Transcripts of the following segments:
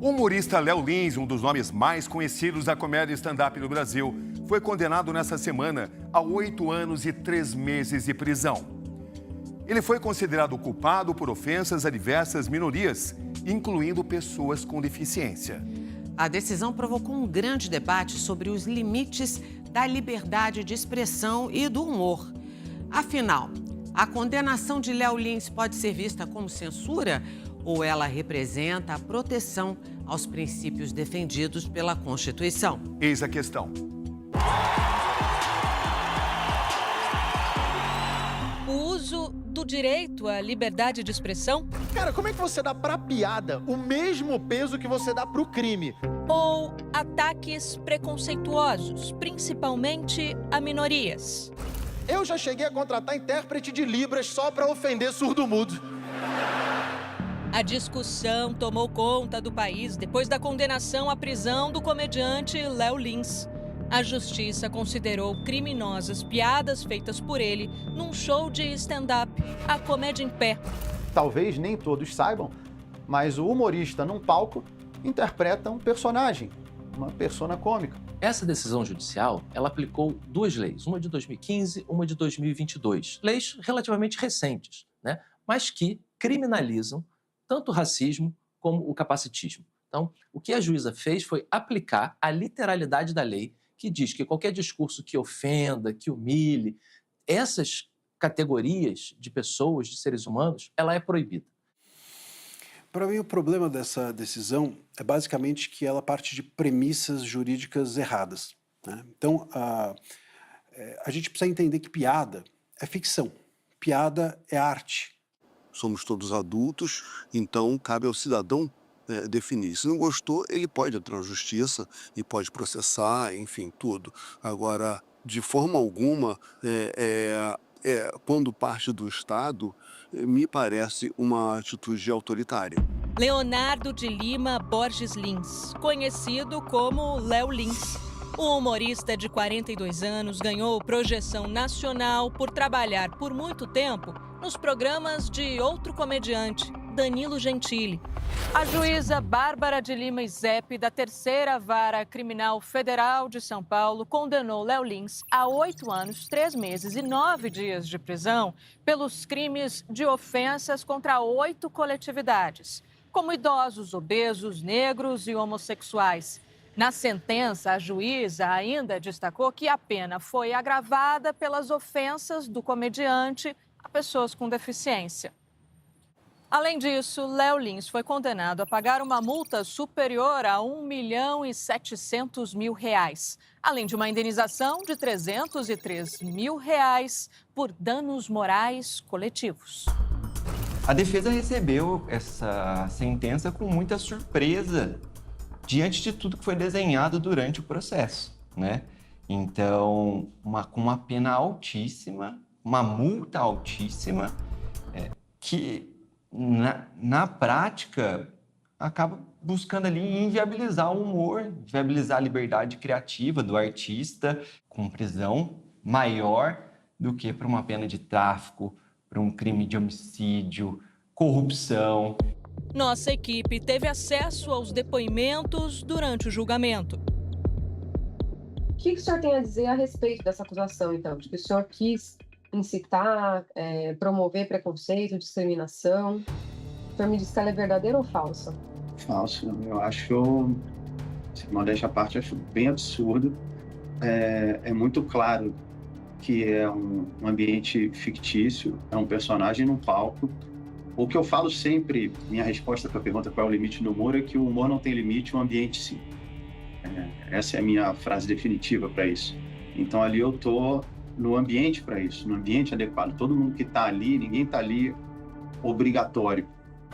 O humorista Léo Lins, um dos nomes mais conhecidos da comédia stand-up no Brasil, foi condenado nesta semana a 8 anos e 3 meses de prisão. Ele foi considerado culpado por ofensas a diversas minorias, incluindo pessoas com deficiência. A decisão provocou um grande debate sobre os limites da liberdade de expressão e do humor. Afinal, a condenação de Léo Lins pode ser vista como censura ou ela representa a proteção aos princípios defendidos pela Constituição? Eis a questão. O uso do direito à liberdade de expressão? Cara, como é que você dá pra piada o mesmo peso que você dá pro crime? Ou ataques preconceituosos, principalmente a minorias? Eu já cheguei a contratar intérprete de Libras só pra ofender surdo-mudo. A discussão tomou conta do país depois da condenação à prisão do comediante Léo Lins. A justiça considerou criminosas piadas feitas por ele num show de stand-up, A Comédia em Pé. Talvez nem todos saibam, mas o humorista num palco interpreta um personagem, uma persona cômica. Essa decisão judicial, ela aplicou duas leis, uma de 2015, uma de 2022. Leis relativamente recentes, né? Mas que criminalizam tanto o racismo como o capacitismo. Então, o que a juíza fez foi aplicar a literalidade da lei, que diz que qualquer discurso que ofenda, que humilhe, essas categorias de pessoas, de seres humanos, ela é proibida. Para mim, o problema dessa decisão é basicamente que ela parte de premissas jurídicas erradas, né? Então, a gente precisa entender que piada é ficção, piada é arte. Somos todos adultos, então cabe ao cidadão definir. Se não gostou, ele pode entrar na justiça e pode processar, enfim, tudo. Agora, de forma alguma, quando parte do Estado, me parece uma atitude autoritária. Leonardo de Lima Borges Lins, conhecido como Léo Lins. O humorista de 42 anos ganhou projeção nacional por trabalhar por muito tempo nos programas de outro comediante, Danilo Gentili. A juíza Bárbara de Lima Izep, da 3ª Vara Criminal Federal de São Paulo, condenou Léo Lins a 8 anos, 3 meses e 9 dias de prisão pelos crimes de ofensas contra 8 coletividades, como idosos, obesos, negros e homossexuais. Na sentença, a juíza ainda destacou que a pena foi agravada pelas ofensas do comediante a pessoas com deficiência. Além disso, Léo Lins foi condenado a pagar uma multa superior a R$1.700.000, além de uma indenização de R$303 mil por danos morais coletivos. A defesa recebeu essa sentença com muita surpresa, diante de tudo que foi desenhado durante o processo, né? Então, com uma pena altíssima, uma multa altíssima, que na prática acaba buscando ali inviabilizar o humor, inviabilizar a liberdade criativa do artista, com prisão maior do que para uma pena de tráfico, para um crime de homicídio, corrupção. Nossa equipe teve acesso aos depoimentos durante o julgamento. O que o senhor tem a dizer a respeito dessa acusação, então? De que o senhor quis incitar, promover preconceito, discriminação? O senhor me disse que ela é verdadeira ou falsa? Falso. Eu acho, se modéstia à parte, acho bem absurdo. É muito claro que é um ambiente fictício, é um personagem num palco. O que eu falo sempre, minha resposta para a pergunta qual é o limite do humor, é que o humor não tem limite, o ambiente sim. Essa é a minha frase definitiva para isso. Então ali eu tô no ambiente para isso, no ambiente adequado. Todo mundo que está ali, ninguém está ali obrigatório.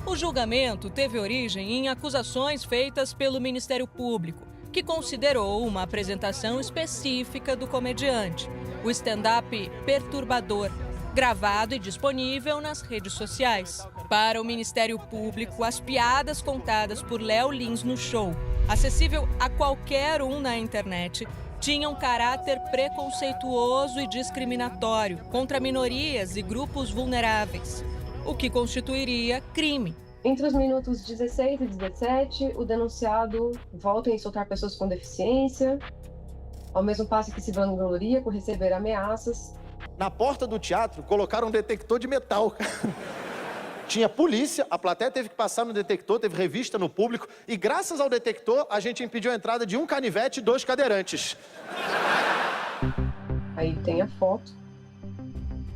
O julgamento teve origem em acusações feitas pelo Ministério Público, que considerou uma apresentação específica do comediante, o stand-up perturbador, gravado e disponível nas redes sociais. Para o Ministério Público, as piadas contadas por Léo Lins no show, acessível a qualquer um na internet, tinham caráter preconceituoso e discriminatório contra minorias e grupos vulneráveis, o que constituiria crime. Entre os minutos 16 e 17, o denunciado volta a insultar pessoas com deficiência, ao mesmo passo que se vangloria por receber ameaças. Na porta do teatro, colocaram um detector de metal. Tinha polícia, a plateia teve que passar no detector, teve revista no público, e graças ao detector, a gente impediu a entrada de um canivete e 2 cadeirantes. Aí tem a foto.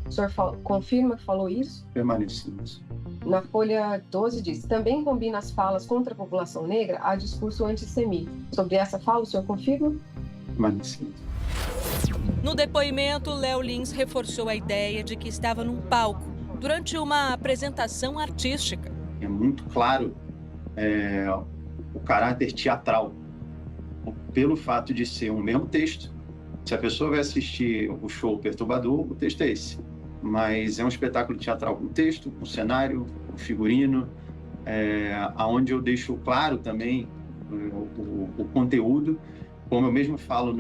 O senhor confirma que falou isso? Permanecemos. Na folha 12 diz, também combina as falas contra a população negra a discurso antissemita. Sobre essa fala, o senhor confirma? Permanecemos. No depoimento, Léo Lins reforçou a ideia de que estava num palco durante uma apresentação artística. É muito claro o caráter teatral, pelo fato de ser um mesmo texto. Se a pessoa vai assistir o show perturbador, o texto é esse. Mas é um espetáculo teatral com texto, com cenário, com figurino, aonde eu deixo claro também o conteúdo. Como eu mesmo falo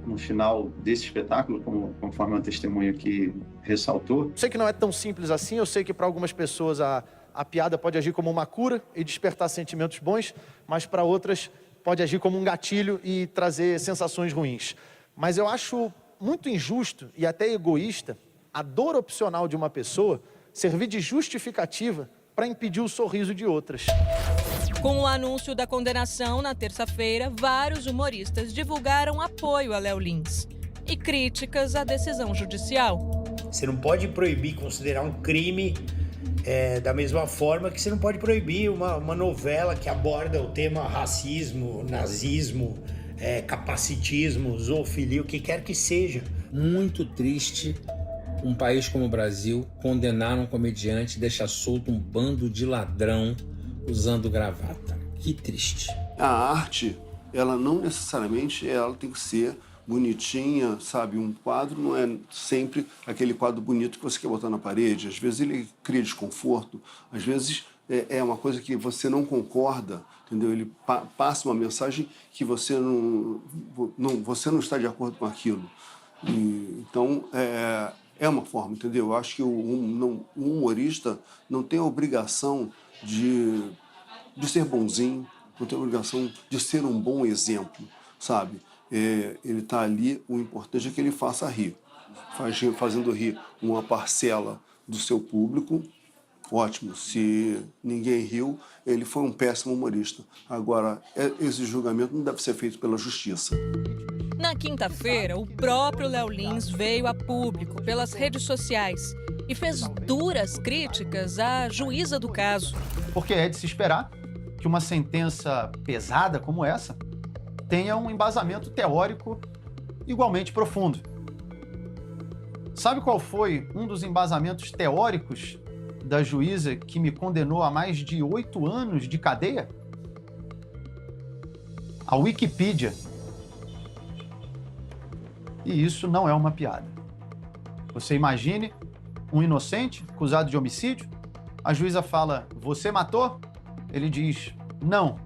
no final desse espetáculo, conforme uma testemunha que ressaltou. Sei que não é tão simples assim, eu sei que para algumas pessoas a piada pode agir como uma cura e despertar sentimentos bons, mas para outras pode agir como um gatilho e trazer sensações ruins. Mas eu acho muito injusto e até egoísta a dor opcional de uma pessoa servir de justificativa para impedir o sorriso de outras. Com o anúncio da condenação na terça-feira, vários humoristas divulgaram apoio a Léo Lins e críticas à decisão judicial. Você não pode proibir, considerar um crime da mesma forma que você não pode proibir uma novela que aborda o tema racismo, nazismo, capacitismo, zoofilia, o que quer que seja. Muito triste um país como o Brasil condenar um comediante e deixar solto um bando de ladrão usando gravata. Que triste. A arte, ela não necessariamente ela tem que ser bonitinha, sabe? Um quadro não é sempre aquele quadro bonito que você quer botar na parede. Às vezes ele cria desconforto, às vezes é uma coisa que você não concorda, entendeu? Ele passa uma mensagem que você não está de acordo com aquilo. Então, é uma forma, entendeu? Eu acho que o humorista não tem a obrigação de ser bonzinho, não tem a obrigação de ser um bom exemplo, sabe? Ele está ali, o importante é que ele faça rir. Fazendo rir uma parcela do seu público, ótimo. Se ninguém riu, ele foi um péssimo humorista. Agora, esse julgamento não deve ser feito pela justiça. Na quinta-feira, o próprio Léo Lins veio a público pelas redes sociais e fez duras críticas à juíza do caso. Porque é de se esperar que uma sentença pesada como essa tenha um embasamento teórico igualmente profundo. Sabe qual foi um dos embasamentos teóricos da juíza que me condenou a mais de 8 anos de cadeia? A Wikipedia. E isso não é uma piada. Você imagine um inocente acusado de homicídio, a juíza fala, você matou? Ele diz, não.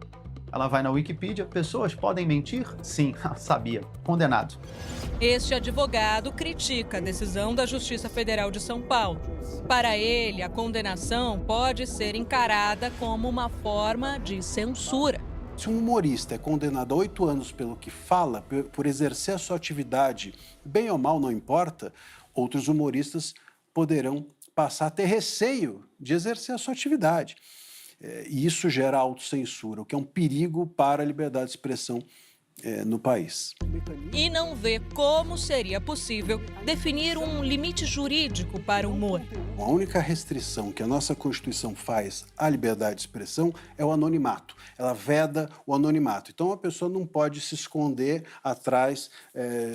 Ela vai na Wikipedia, pessoas podem mentir? Sim, sabia, condenado. Este advogado critica a decisão da Justiça Federal de São Paulo. Para ele, a condenação pode ser encarada como uma forma de censura. Se um humorista é condenado a 8 anos pelo que fala, por exercer a sua atividade, bem ou mal, não importa, outros humoristas poderão passar a ter receio de exercer a sua atividade. E isso gera autocensura, o que é um perigo para a liberdade de expressão no país. E não vê como seria possível definir um limite jurídico para o humor. A única restrição que a nossa Constituição faz à liberdade de expressão é o anonimato. Ela veda o anonimato. Então, a pessoa não pode se esconder atrás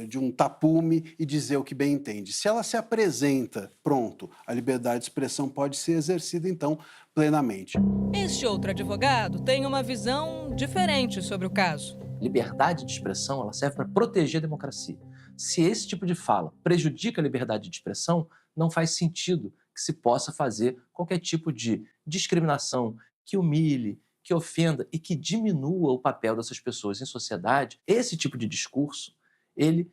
de um tapume e dizer o que bem entende. Se ela se apresenta, pronto, a liberdade de expressão pode ser exercida, então, plenamente. Este outro advogado tem uma visão diferente sobre o caso. Liberdade de expressão, ela serve para proteger a democracia. Se esse tipo de fala prejudica a liberdade de expressão, não faz sentido que se possa fazer qualquer tipo de discriminação que humilhe, que ofenda e que diminua o papel dessas pessoas em sociedade. Esse tipo de discurso, ele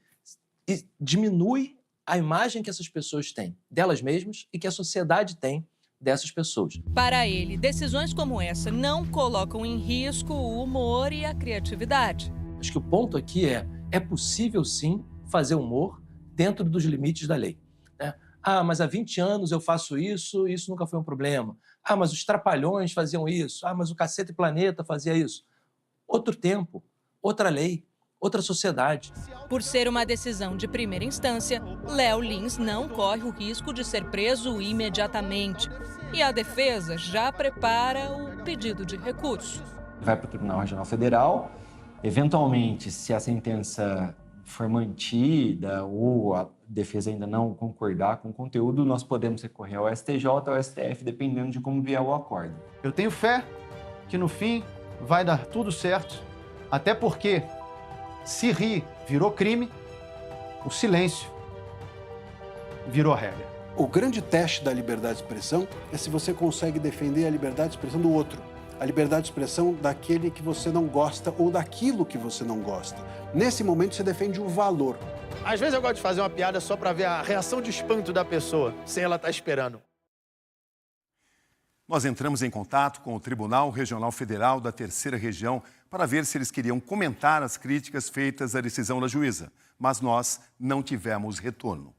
diminui a imagem que essas pessoas têm delas mesmas e que a sociedade tem dessas pessoas. Para ele, decisões como essa não colocam em risco o humor e a criatividade. Acho que o ponto aqui é possível sim fazer humor dentro dos limites da lei, né? Ah, mas há 20 anos eu faço isso, isso nunca foi um problema. Ah, mas os Trapalhões faziam isso. Ah, mas o Cacete Planeta fazia isso. Outro tempo, outra lei, outra sociedade. Por ser uma decisão de primeira instância, Léo Lins não corre o risco de ser preso imediatamente. E a defesa já prepara o pedido de recurso. Vai para o Tribunal Regional Federal. Eventualmente, se a sentença for mantida ou a defesa ainda não concordar com o conteúdo, nós podemos recorrer ao STJ ou ao STF, dependendo de como vier o acordo. Eu tenho fé que no fim vai dar tudo certo, até porque se rir virou crime, o silêncio virou regra. O grande teste da liberdade de expressão é se você consegue defender a liberdade de expressão do outro. A liberdade de expressão daquele que você não gosta ou daquilo que você não gosta. Nesse momento, você defende um valor. Às vezes eu gosto de fazer uma piada só para ver a reação de espanto da pessoa, sem ela estar esperando. Nós entramos em contato com o Tribunal Regional Federal da Terceira Região para ver se eles queriam comentar as críticas feitas à decisão da juíza, mas nós não tivemos retorno.